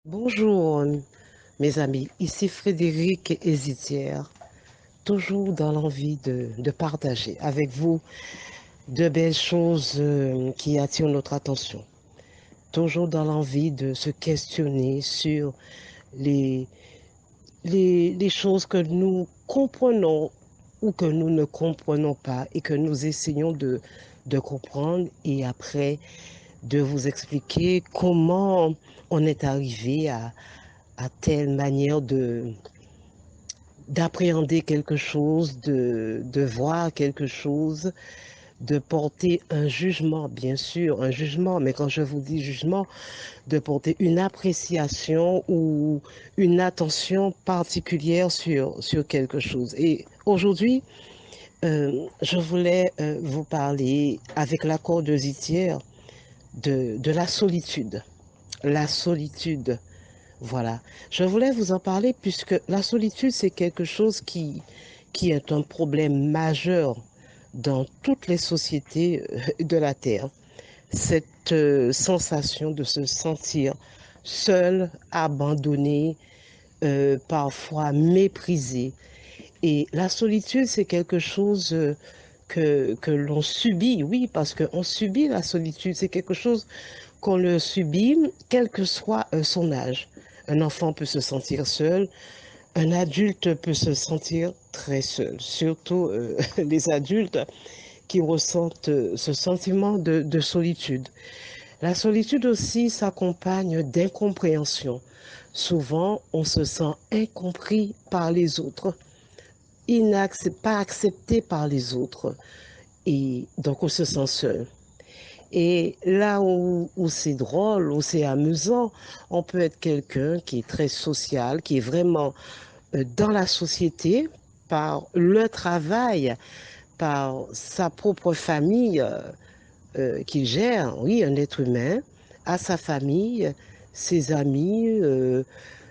Bonjour mes amis, ici Frédéric Hésitière, toujours dans l'envie de partager avec vous de belles choses qui attirent notre attention, toujours dans l'envie de se questionner sur les, les choses que nous comprenons ou que nous ne comprenons pas et que nous essayons de comprendre et après de vous expliquer comment on est arrivé à telle manière d'appréhender quelque chose, de voir quelque chose, de porter un jugement, bien sûr, un jugement, mais quand je vous dis jugement, de porter une appréciation ou une attention particulière sur quelque chose. Et aujourd'hui, je voulais vous parler, avec l'accord de Zitière, de la solitude. La solitude. Voilà. Je voulais vous en parler puisque la solitude, c'est quelque chose qui est un problème majeur dans toutes les sociétés de la Terre. Cette sensation de se sentir seul, abandonné, parfois méprisé. Et la solitude, c'est quelque chose que l'on subit, oui, parce qu'on subit la solitude. C'est quelque chose qu'on le subit, quel que soit son âge. Un enfant peut se sentir seul, un adulte peut se sentir très seul, surtout les adultes qui ressentent ce sentiment de solitude. La solitude aussi s'accompagne d'incompréhension. Souvent, on se sent incompris par les autres, pas accepté par les autres, et donc on se sent seul. Et là où c'est drôle, où c'est amusant, on peut être quelqu'un qui est très social, qui est vraiment dans la société par le travail, par sa propre famille qu'il gère, oui, un être humain, à sa famille, ses amis,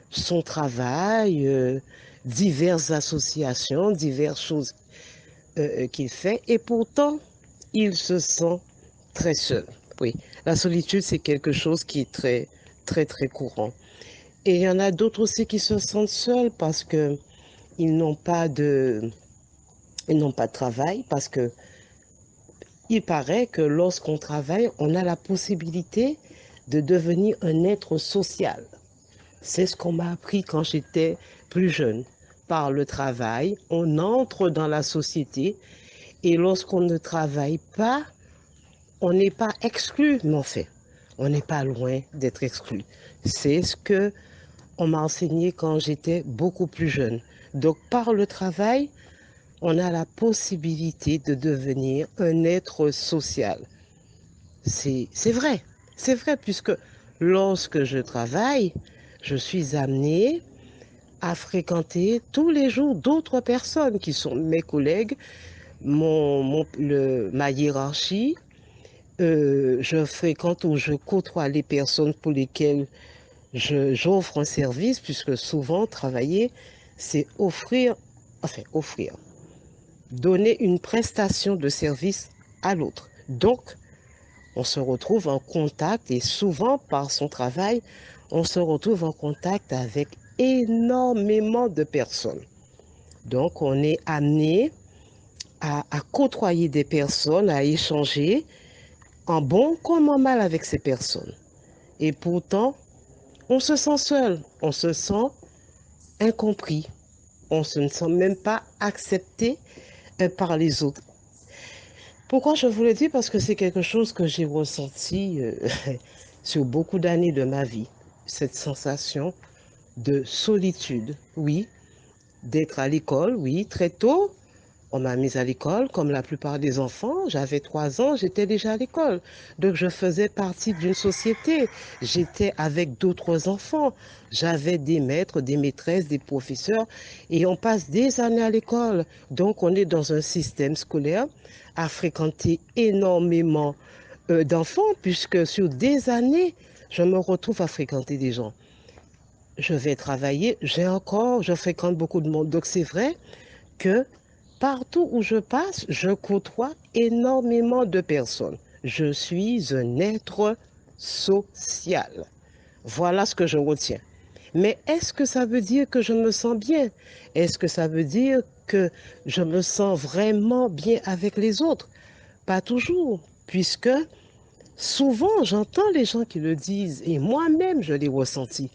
son travail, diverses associations, diverses choses qu'il fait, et pourtant, il se sent très seul. Oui, la solitude, c'est quelque chose qui est très, très, très courant. Et il y en a d'autres aussi qui se sentent seuls parce que ils n'ont pas de, ils n'ont pas de travail, parce que il paraît que lorsqu'on travaille, on a la possibilité de devenir un être social. C'est ce qu'on m'a appris quand j'étais plus jeune. Par le travail, on entre dans la société et lorsqu'on ne travaille pas, on n'est pas exclu, mais en fait, on n'est pas loin d'être exclu. C'est ce que on m'a enseigné quand j'étais beaucoup plus jeune. Donc, par le travail, on a la possibilité de devenir un être social. C'est vrai, puisque lorsque je travaille, je suis amenée à fréquenter tous les jours d'autres personnes qui sont mes collègues, ma hiérarchie. Je fréquente ou je côtoie les personnes pour lesquelles j'offre un service, puisque souvent travailler, c'est offrir, donner une prestation de service à l'autre. Donc, on se retrouve en contact et souvent par son travail, on se retrouve en contact avec énormément de personnes. Donc, on est amené à côtoyer des personnes, à échanger en bon comme en mal avec ces personnes. Et pourtant, on se sent seul, on se sent incompris, on ne se sent même pas accepté par les autres. Pourquoi je vous le dis? Parce que c'est quelque chose que j'ai ressenti sur beaucoup d'années de ma vie. Cette sensation de solitude, oui, d'être à l'école, oui, très tôt. On m'a mise à l'école, comme la plupart des enfants. J'avais 3 ans, j'étais déjà à l'école. Donc, je faisais partie d'une société. J'étais avec d'autres enfants. J'avais des maîtres, des maîtresses, des professeurs. Et on passe des années à l'école. Donc, on est dans un système scolaire à fréquenter énormément d'enfants, puisque sur des années, je me retrouve à fréquenter des gens. Je vais travailler, je fréquente beaucoup de monde. Donc, c'est vrai que partout où je passe, je côtoie énormément de personnes. Je suis un être social. Voilà ce que je retiens. Mais est-ce que ça veut dire que je me sens bien? Est-ce que ça veut dire que je me sens vraiment bien avec les autres? Pas toujours, puisque souvent j'entends les gens qui le disent et moi-même je l'ai ressenti.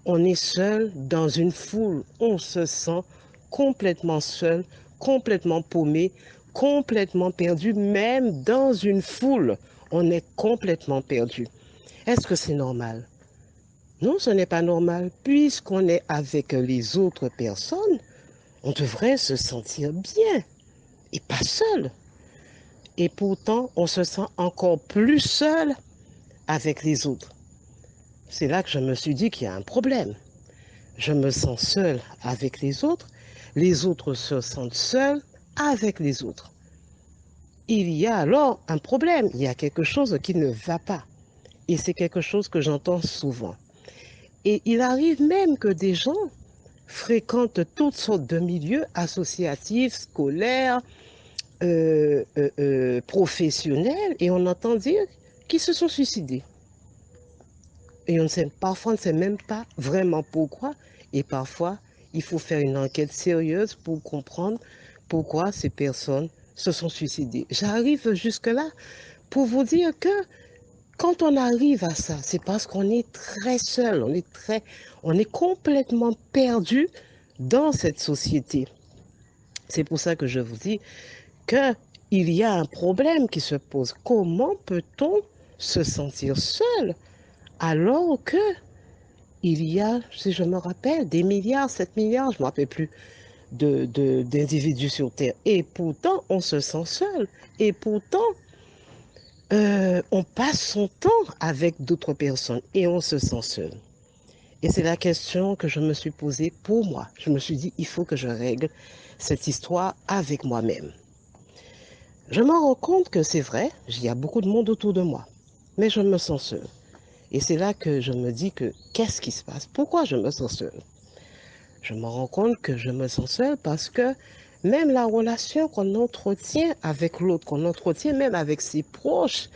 On est seul dans une foule, on se sent complètement seul, complètement paumé, complètement perdu, même dans une foule, on est complètement perdu. Est-ce que c'est normal? Non, ce n'est pas normal. Puisqu'on est avec les autres personnes, on devrait se sentir bien et pas seul. Et pourtant, on se sent encore plus seul avec les autres. C'est là que je me suis dit qu'il y a un problème. Je me sens seul avec les autres se sentent seuls avec les autres. Il y a alors un problème, il y a quelque chose qui ne va pas. Et c'est quelque chose que j'entends souvent. Et il arrive même que des gens fréquentent toutes sortes de milieux associatifs, scolaires, professionnels, et on entend dire qu'ils se sont suicidés. Et on ne sait, parfois, on ne sait même pas vraiment pourquoi. Et parfois, il faut faire une enquête sérieuse pour comprendre pourquoi ces personnes se sont suicidées. J'arrive jusque-là pour vous dire que quand on arrive à ça, c'est parce qu'on est très seul, on est complètement perdu dans cette société. C'est pour ça que je vous dis qu'il y a un problème qui se pose. Comment peut-on se sentir seul alors que il y a, si je me rappelle, des milliards, 7 milliards, je ne me rappelle plus, d'individus sur Terre. Et pourtant, on se sent seul. Et pourtant, on passe son temps avec d'autres personnes et on se sent seul. Et c'est la question que je me suis posée pour moi. Je me suis dit, il faut que je règle cette histoire avec moi-même. Je me rends compte que c'est vrai, il y a beaucoup de monde autour de moi, mais je me sens seul. Et c'est là que je me dis que qu'est-ce qui se passe? Pourquoi je me sens seul? Je me rends compte que je me sens seul parce que même la relation qu'on entretient avec l'autre, qu'on entretient même avec ses proches,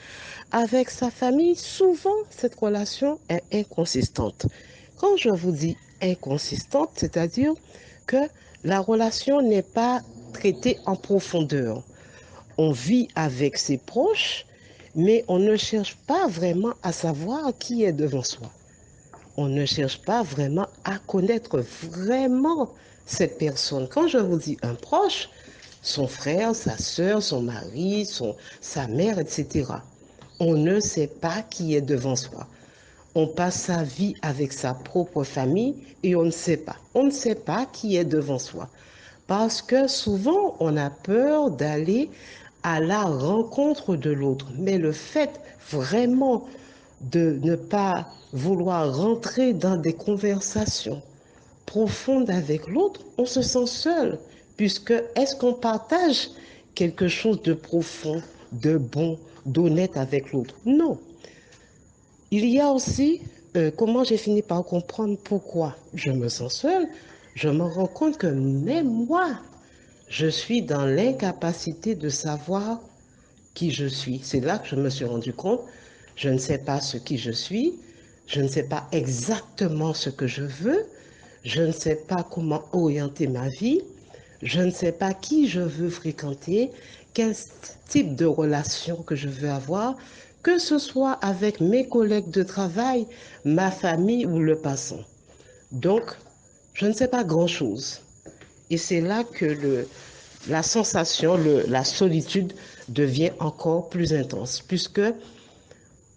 avec sa famille, souvent cette relation est inconsistante. Quand je vous dis inconsistante, c'est-à-dire que la relation n'est pas traitée en profondeur. On vit avec ses proches, mais on ne cherche pas vraiment à savoir qui est devant soi. On ne cherche pas vraiment à connaître vraiment cette personne. Quand je vous dis un proche, son frère, sa soeur, son mari, sa mère, etc. On ne sait pas qui est devant soi. On passe sa vie avec sa propre famille et on ne sait pas. On ne sait pas qui est devant soi. Parce que souvent, on a peur d'aller à la rencontre de l'autre. Mais le fait vraiment de ne pas vouloir rentrer dans des conversations profondes avec l'autre, on se sent seul. Puisque est-ce qu'on partage quelque chose de profond, de bon, d'honnête avec l'autre? Non. Il y a aussi comment j'ai fini par comprendre pourquoi je me sens seule. Je me rends compte que même moi, je suis dans l'incapacité de savoir qui je suis. C'est là que je me suis rendu compte. Je ne sais pas qui je suis. Je ne sais pas exactement ce que je veux. Je ne sais pas comment orienter ma vie. Je ne sais pas qui je veux fréquenter, quel type de relation que je veux avoir, que ce soit avec mes collègues de travail, ma famille ou le passant. Donc, je ne sais pas grand-chose. Et c'est là que la sensation, la solitude devient encore plus intense, puisque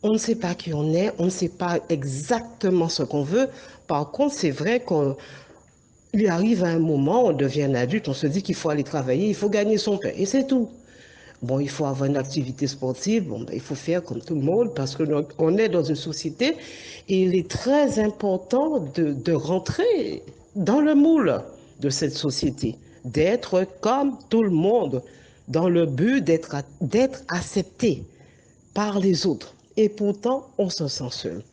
on ne sait pas qui on est, on ne sait pas exactement ce qu'on veut. Par contre, c'est vrai qu'il arrive à un moment, on devient un adulte, on se dit qu'il faut aller travailler, il faut gagner son pain, et c'est tout. Bon, il faut avoir une activité sportive, bon, ben, il faut faire comme tout le monde, parce qu'on est dans une société, et il est très important de rentrer dans le moule de cette société, d'être comme tout le monde, dans le but d'être accepté par les autres. Et pourtant, on se sent seul.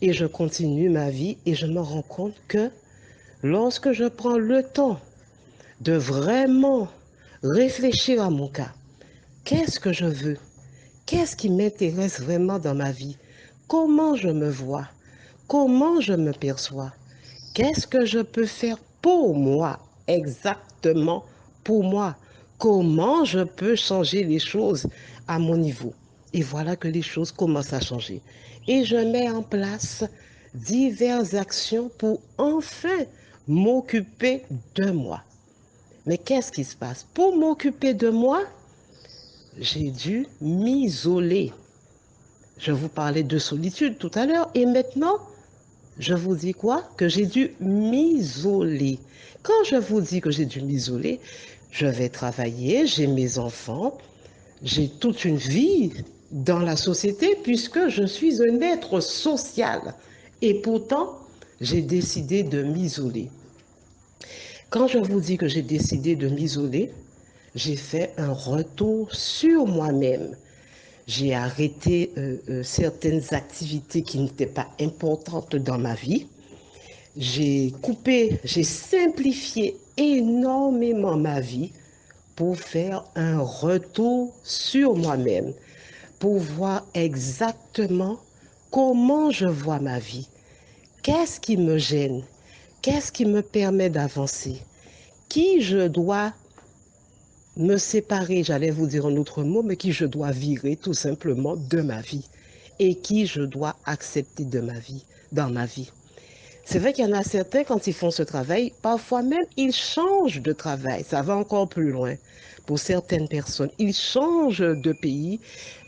Et je continue ma vie et je me rends compte que lorsque je prends le temps de vraiment réfléchir à mon cas, qu'est-ce que je veux? Qu'est-ce qui m'intéresse vraiment dans ma vie? Comment je me vois? Comment je me perçois? Qu'est-ce que je peux faire pour moi, exactement pour moi? Comment je peux changer les choses à mon niveau? Et voilà que les choses commencent à changer. Et je mets en place diverses actions pour enfin m'occuper de moi. Mais qu'est-ce qui se passe? Pour m'occuper de moi, j'ai dû m'isoler. Je vous parlais de solitude tout à l'heure et maintenant, je vous dis quoi? Que j'ai dû m'isoler. Quand je vous dis que j'ai dû m'isoler, je vais travailler, j'ai mes enfants, j'ai toute une vie dans la société puisque je suis un être social. Et pourtant, j'ai décidé de m'isoler. Quand je vous dis que j'ai décidé de m'isoler, j'ai fait un retour sur moi-même. J'ai arrêté certaines activités qui n'étaient pas importantes dans ma vie. J'ai coupé, j'ai simplifié énormément ma vie pour faire un retour sur moi-même, pour voir exactement comment je vois ma vie, qu'est-ce qui me gêne, qu'est-ce qui me permet d'avancer, qui je dois me séparer, j'allais vous dire un autre mot, mais qui je dois virer tout simplement de ma vie et qui je dois accepter de ma vie, dans ma vie. C'est vrai qu'il y en a certains, quand ils font ce travail, parfois même, ils changent de travail. Ça va encore plus loin. Pour certaines personnes, ils changent de pays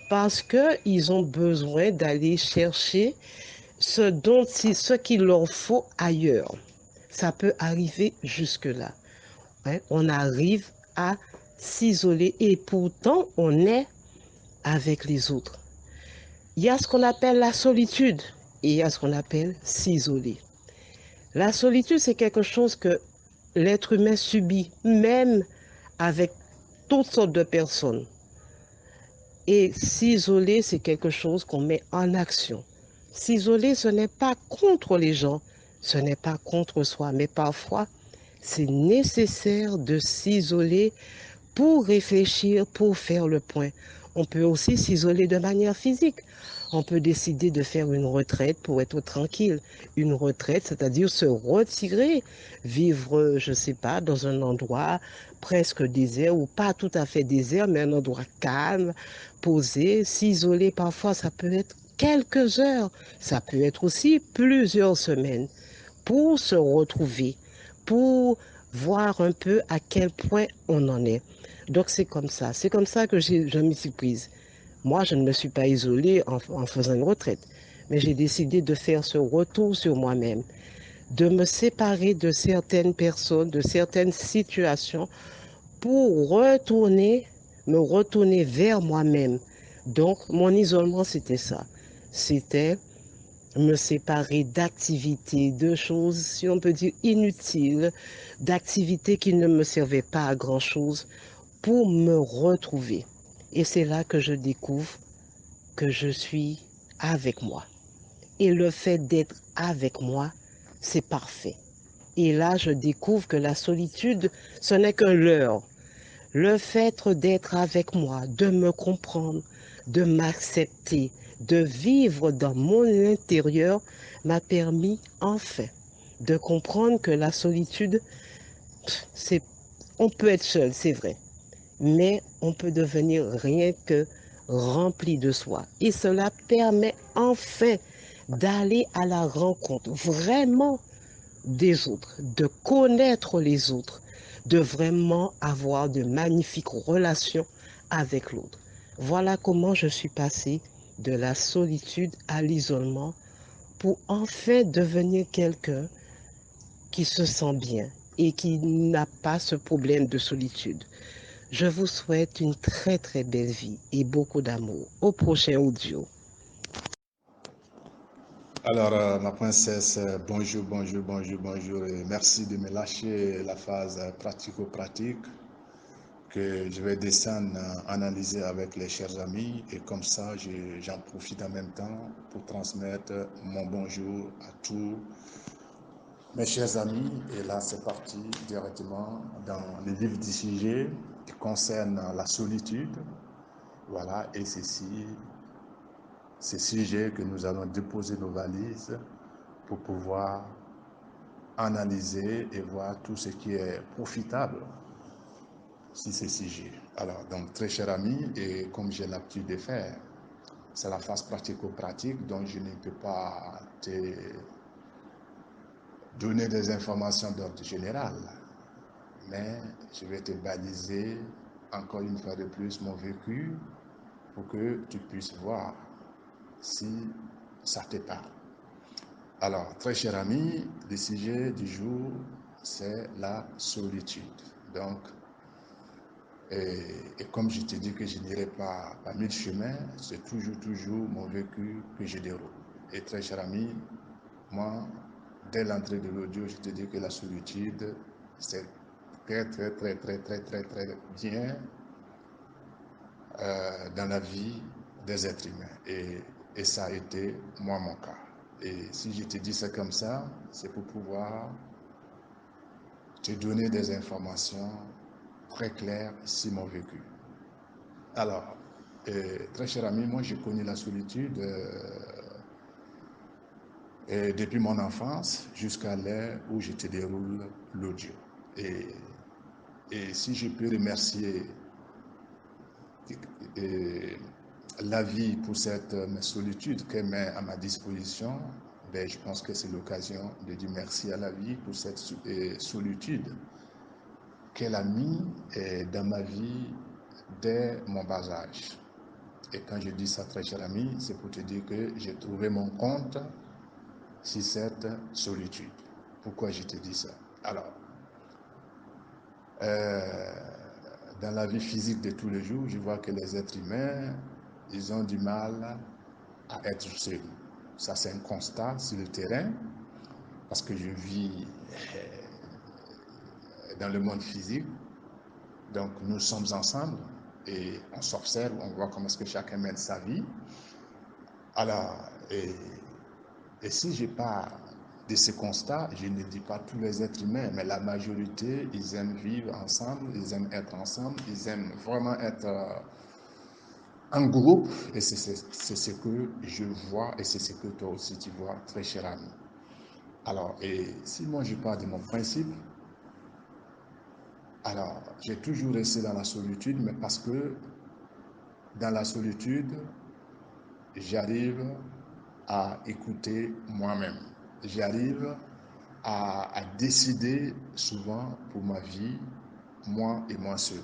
parce qu'ils ont besoin d'aller chercher ce qu'il leur faut ailleurs. Ça peut arriver jusque-là. Hein. On arrive à s'isoler et pourtant on est avec les autres. Il y a ce qu'on appelle la solitude et il y a ce qu'on appelle s'isoler. La solitude, c'est quelque chose que l'être humain subit, même avec toutes sortes de personnes. Et s'isoler, c'est quelque chose qu'on met en action. S'isoler, ce n'est pas contre les gens, ce n'est pas contre soi, mais parfois, c'est nécessaire de s'isoler pour réfléchir, pour faire le point. On peut aussi s'isoler de manière physique. On peut décider de faire une retraite pour être tranquille. Une retraite, c'est-à-dire se retirer, vivre, je ne sais pas, dans un endroit presque désert ou pas tout à fait désert, mais un endroit calme, posé, s'isoler. Parfois, ça peut être quelques heures, ça peut être aussi plusieurs semaines pour se retrouver, pour voir un peu à quel point on en est. Donc c'est comme ça. C'est comme ça que je m'y suis prise. Moi, je ne me suis pas isolée en faisant une retraite, mais j'ai décidé de faire ce retour sur moi-même, de me séparer de certaines personnes, de certaines situations pour me retourner vers moi-même. Donc, mon isolement, c'était ça. C'était me séparer d'activités, de choses, si on peut dire, inutiles, d'activités qui ne me servaient pas à grand-chose pour me retrouver. Et c'est là que je découvre que je suis avec moi. Et le fait d'être avec moi, c'est parfait. Et là, je découvre que la solitude, ce n'est qu'un leurre. Le fait d'être avec moi, de me comprendre, de m'accepter, de vivre dans mon intérieur m'a permis enfin de comprendre que la solitude, c'est, on peut être seul, c'est vrai, mais on peut devenir rien que rempli de soi. Et cela permet enfin d'aller à la rencontre vraiment des autres, de connaître les autres, de vraiment avoir de magnifiques relations avec l'autre. Voilà comment je suis passée de la solitude à l'isolement pour enfin devenir quelqu'un qui se sent bien et qui n'a pas ce problème de solitude. Je vous souhaite une très très belle vie et beaucoup d'amour. Au prochain audio. Alors, ma princesse, bonjour, bonjour, bonjour, bonjour, et merci de me lâcher la phase pratico-pratique que je vais descendre analyser avec les chers amis et comme ça, j'en profite en même temps pour transmettre mon bonjour à tous mes chers amis. Et là, c'est parti directement dans le vif du sujet qui concerne la solitude. Voilà, et ceci, c'est sujet que nous allons déposer nos valises pour pouvoir analyser et voir tout ce qui est profitable sur ces sujets. Alors, donc, très cher ami, et comme j'ai l'habitude de faire, c'est la phase pratico-pratique, donc je ne peux pas te donner des informations d'ordre général, mais je vais te baliser encore une fois de plus mon vécu pour que tu puisses voir si ça te parle. Alors, très cher ami, le sujet du jour, c'est la solitude. Donc, et comme je te dis que je n'irai pas par mille chemins, c'est toujours mon vécu que je déroule. Et très cher ami, moi, dès l'entrée de l'audio, je te dis que la solitude, c'est très bien dans la vie des êtres humains. Et ça a été, moi, mon cas. Et si je te dis ça comme ça, c'est pour pouvoir te donner des informations très claires sur mon vécu. Alors, très cher ami, moi, j'ai connu la solitude depuis mon enfance jusqu'à l'heure où je te déroule l'audio. Et si je peux remercier la vie pour cette solitude qu'elle met à ma disposition, ben, je pense que c'est l'occasion de dire merci à la vie pour cette solitude qu'elle a mis dans ma vie dès mon bas âge. Et quand je dis ça, très cher ami, c'est pour te dire que j'ai trouvé mon compte sur cette solitude. Pourquoi je te dis ça? Alors, dans la vie physique de tous les jours, je vois que les êtres humains, ils ont du mal à être seuls. Ça, c'est un constat sur le terrain, parce que je vis dans le monde physique. Donc, nous sommes ensemble et on s'observe, on voit comment est-ce que chacun mène sa vie. Alors, et si je pars de ce constat, je ne dis pas tous les êtres humains, mais la majorité, ils aiment vivre ensemble, ils aiment être ensemble, ils aiment vraiment être en groupe, et c'est ce que je vois, et c'est ce que toi aussi tu vois, très cher ami. Alors, et si moi je pars de mon principe, alors j'ai toujours resté dans la solitude, mais parce que dans la solitude, j'arrive à écouter moi-même. J'arrive à décider souvent pour ma vie, moi et moi seul.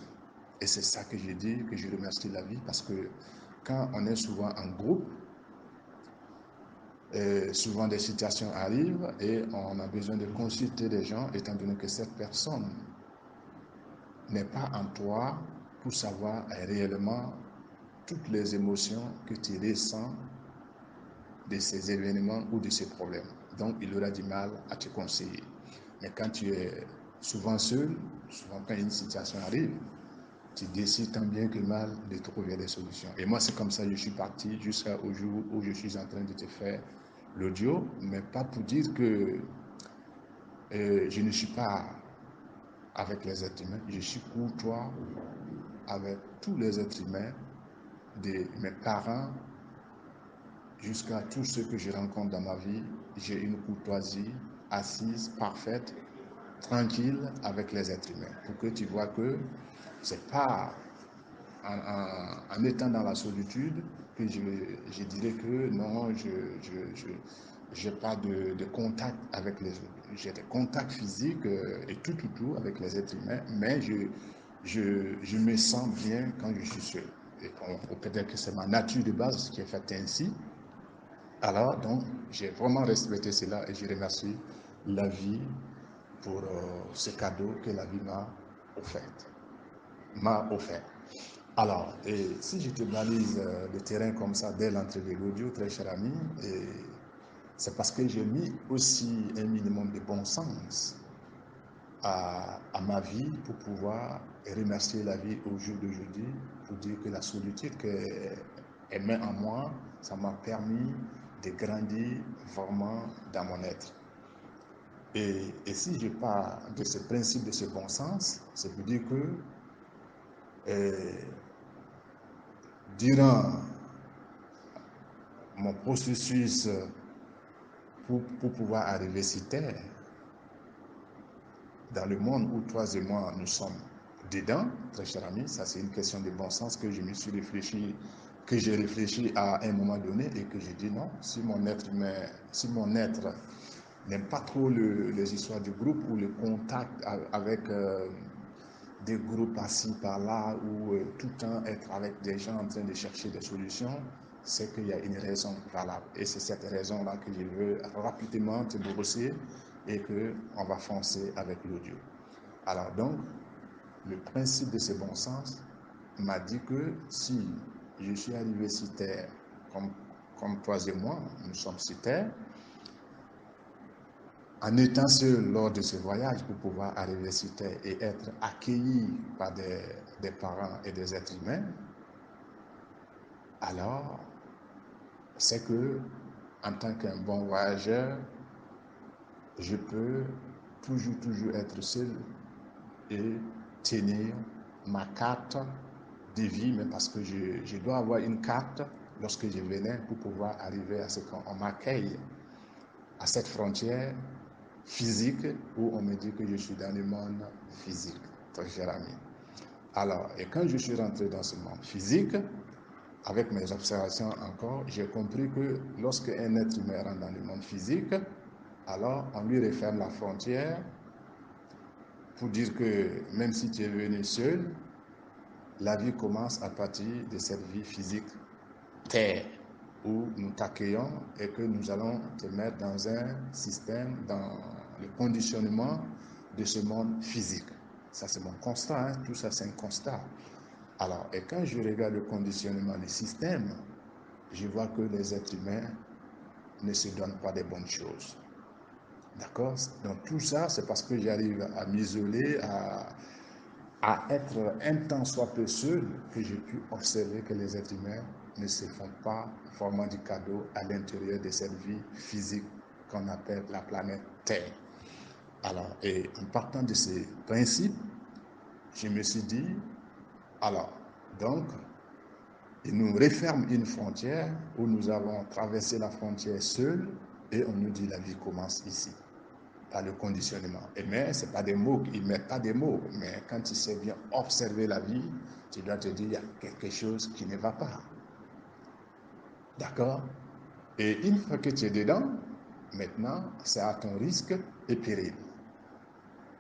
Et c'est ça que je dis, que je remercie la vie, parce que quand on est souvent en groupe, souvent des situations arrivent et on a besoin de consulter des gens, étant donné que cette personne n'est pas en toi pour savoir réellement toutes les émotions que tu ressens de ces événements ou de ces problèmes. Donc, il aura du mal à te conseiller. Mais quand tu es souvent seul, souvent quand une situation arrive, tu décides tant bien que mal de trouver des solutions. Et moi, c'est comme ça que je suis parti jusqu'au jour où je suis en train de te faire l'audio, mais pas pour dire que je ne suis pas avec les êtres humains, je suis courtois avec tous les êtres humains, de mes parents jusqu'à tous ceux que je rencontre dans ma vie. J'ai une courtoisie assise, parfaite, tranquille avec les êtres humains, pour que tu vois que c'est pas en étant dans la solitude que je dirais que non, je n'ai pas de contact avec les autres. J'ai des contacts physiques et tout avec les êtres humains, mais je me sens bien quand je suis seul. Et peut-être que c'est ma nature de base qui est faite ainsi. Alors, donc, j'ai vraiment respecté cela et je remercie la vie pour ce cadeau que la vie m'a offert. Alors, et si je te balise le terrain comme ça dès l'entrée de l'audio, très cher ami, c'est parce que j'ai mis aussi un minimum de bon sens à ma vie pour pouvoir remercier la vie au jour d'aujourd'hui, pour dire que la solitude qu'elle met en moi, ça m'a permis de grandir vraiment dans mon être. Et si je pars de ce principe, de ce bon sens, c'est pour dire que durant mon processus pour pouvoir arriver sur Terre, dans le monde où toi et moi nous sommes dedans, très cher ami, ça c'est une question de bon sens que je me suis réfléchi, que j'ai réfléchi à un moment donné et que j'ai dit non, si mon être n'aime pas trop les histoires du groupe ou le contact avec des groupes assis par là ou tout le temps être avec des gens en train de chercher des solutions, c'est qu'il y a une raison valable. Et c'est cette raison-là que je veux rapidement te brosser et qu'on va foncer avec l'audio. Alors donc, le principe de ce bon sens m'a dit que si je suis arrivé sur Terre, comme toi et moi, nous sommes sur Terre, en étant seul lors de ce voyage pour pouvoir arriver sur Terre et être accueilli par des parents et des êtres humains, alors c'est que, en tant qu'un bon voyageur, je peux toujours être seul et tenir ma carte de vie, mais parce que je dois avoir une carte lorsque je venais pour pouvoir arriver à ce qu'on m'accueille à cette frontière physique où on me dit que je suis dans le monde physique, très cher ami. Alors, et quand je suis rentré dans ce monde physique, avec mes observations encore, j'ai compris que lorsque un être humain rentre dans le monde physique, alors on lui referme la frontière pour dire que même si tu es venu seul, la vie commence à partir de cette vie physique terre, où nous t'accueillons et que nous allons te mettre dans un système, dans le conditionnement de ce monde physique. Ça, c'est mon constat, hein? Tout ça, c'est un constat. Alors, et quand je regarde le conditionnement du système, je vois que les êtres humains ne se donnent pas des bonnes choses. D'accord? Donc, tout ça, c'est parce que j'arrive à m'isoler, à être un temps soit peu seul, que j'ai pu observer que les êtres humains ne se font pas vraiment du cadeau à l'intérieur de cette vie physique qu'on appelle la planète Terre. Alors, et en partant de ces principes, je me suis dit, alors, donc, il nous referme une frontière où nous avons traversé la frontière seuls et on nous dit la vie commence ici, par le conditionnement. Et mais ce n'est pas des mots, ils ne mettent pas des mots, mais quand tu sais bien observer la vie, tu dois te dire il y a quelque chose qui ne va pas. D'accord? Et une fois que tu es dedans, maintenant, c'est à ton risque et péril.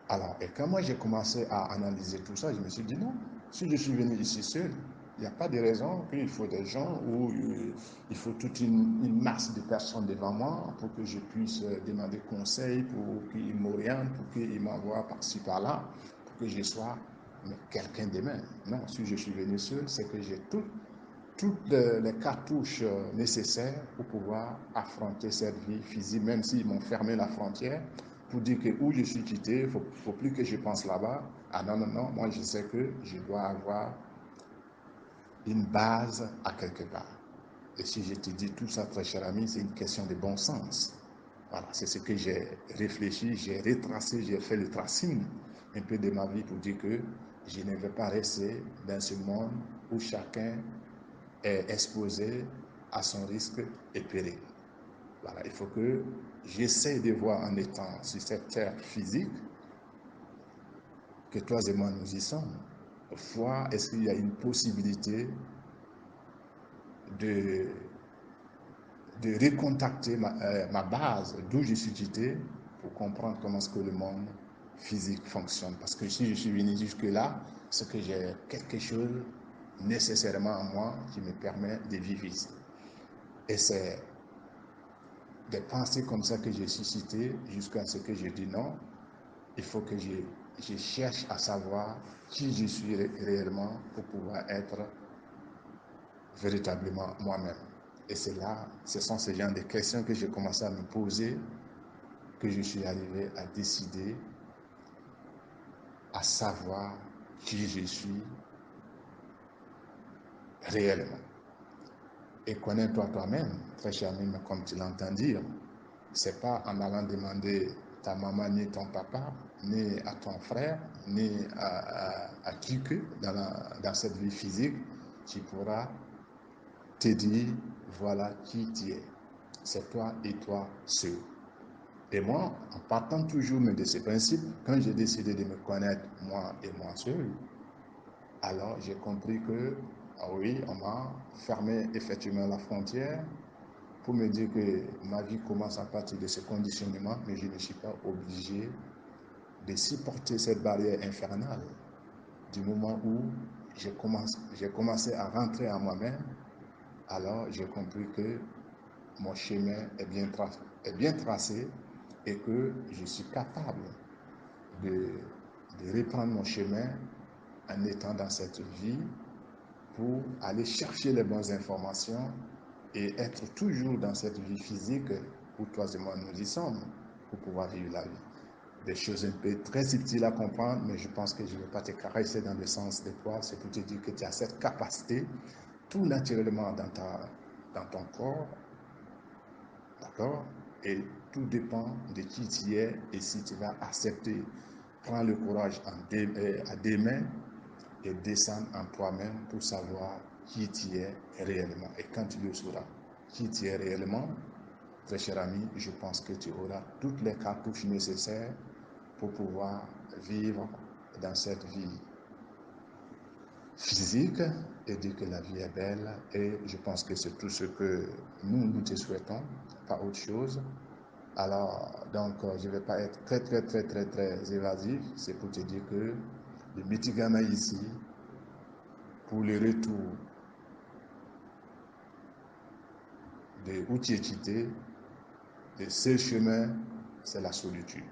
Alors, et quand moi j'ai commencé à analyser tout ça, je me suis dit non, si je suis venu ici seul, il n'y a pas de raison qu'il faut des gens ou il faut toute une masse de personnes devant moi pour que je puisse demander conseil, pour qu'ils m'orientent, pour qu'ils m'envoient par-ci par-là, pour que je sois quelqu'un d'humain. Non, si je suis venu seul, c'est que j'ai toutes les cartouches nécessaires pour pouvoir affronter cette vie physique, même s'ils m'ont fermé la frontière, pour dire que où je suis quitté, il ne faut plus que je pense là-bas. Ah non, non, non, moi je sais que je dois avoir une base à quelque part. Et si je te dis tout ça, très cher ami, c'est une question de bon sens. Voilà, c'est ce que j'ai réfléchi, j'ai retracé, j'ai fait le tracing un peu de ma vie pour dire que je ne vais pas rester dans ce monde où chacun est exposé à son risque et péril. Voilà, il faut que j'essaie de voir en étant sur cette terre physique que toi et moi nous y sommes. Voir est-ce qu'il y a une possibilité de, de recontacter ma base d'où je suis quitté pour comprendre comment est-ce que le monde physique fonctionne. Parce que si je suis venu jusque-là, c'est que j'ai quelque chose nécessairement en moi qui me permet de vivre ici. Et c'est des pensées comme ça que j'ai suscitées jusqu'à ce que j'ai dit non, il faut que je cherche à savoir qui je suis réellement pour pouvoir être véritablement moi-même. Et c'est là, ce sont ces genres de questions que j'ai commencé à me poser, que je suis arrivé à décider, à savoir qui je suis réellement. Et connais-toi toi-même, très cher ami, comme tu l'entends dire. C'est pas en allant demander ta maman ni ton papa, ni à ton frère, ni à qui que dans cette vie physique, tu pourras te dire voilà qui tu es. C'est toi et toi seul. Et moi, en partant toujours de ces principes, quand j'ai décidé de me connaître moi et moi seul, alors j'ai compris que, ah oui, on m'a fermé effectivement la frontière pour me dire que ma vie commence à partir de ce conditionnement, mais je ne suis pas obligé de supporter cette barrière infernale. Du moment où j'ai commencé à rentrer en moi-même, alors j'ai compris que mon chemin est bien tracé et que je suis capable de reprendre mon chemin en étant dans cette vie pour aller chercher les bonnes informations et être toujours dans cette vie physique où toi et moi nous y sommes pour pouvoir vivre la vie. Des choses un peu très subtiles à comprendre, mais je pense que je ne vais pas te caresser dans le sens de toi, c'est pour te dire que tu as cette capacité tout naturellement dans ton corps, d'accord? Et tout dépend de qui tu es et si tu vas accepter, prends le courage à deux mains et descendre en toi-même pour savoir qui tu es réellement. Et quand tu le sauras, qui tu es réellement, très cher ami, je pense que tu auras toutes les cartouches nécessaires pour pouvoir vivre dans cette vie physique et dire que la vie est belle. Et je pense que c'est tout ce que nous te souhaitons, pas autre chose. Alors, donc, je ne vais pas être très évasif. C'est pour te dire que le Mitigana ici, pour le retour de où tu es quitté, le seul chemin, c'est la solitude.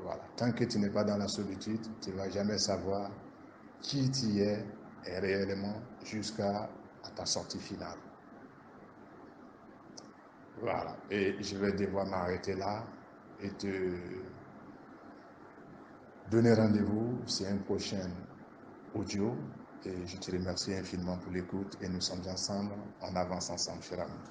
Voilà. Tant que tu n'es pas dans la solitude, tu ne vas jamais savoir qui tu es réellement jusqu'à ta sortie finale. Voilà. Et je vais devoir m'arrêter là et te donner rendez-vous sur un prochain audio. Et je te remercie infiniment pour l'écoute et nous sommes ensemble, on avance ensemble, cher ami.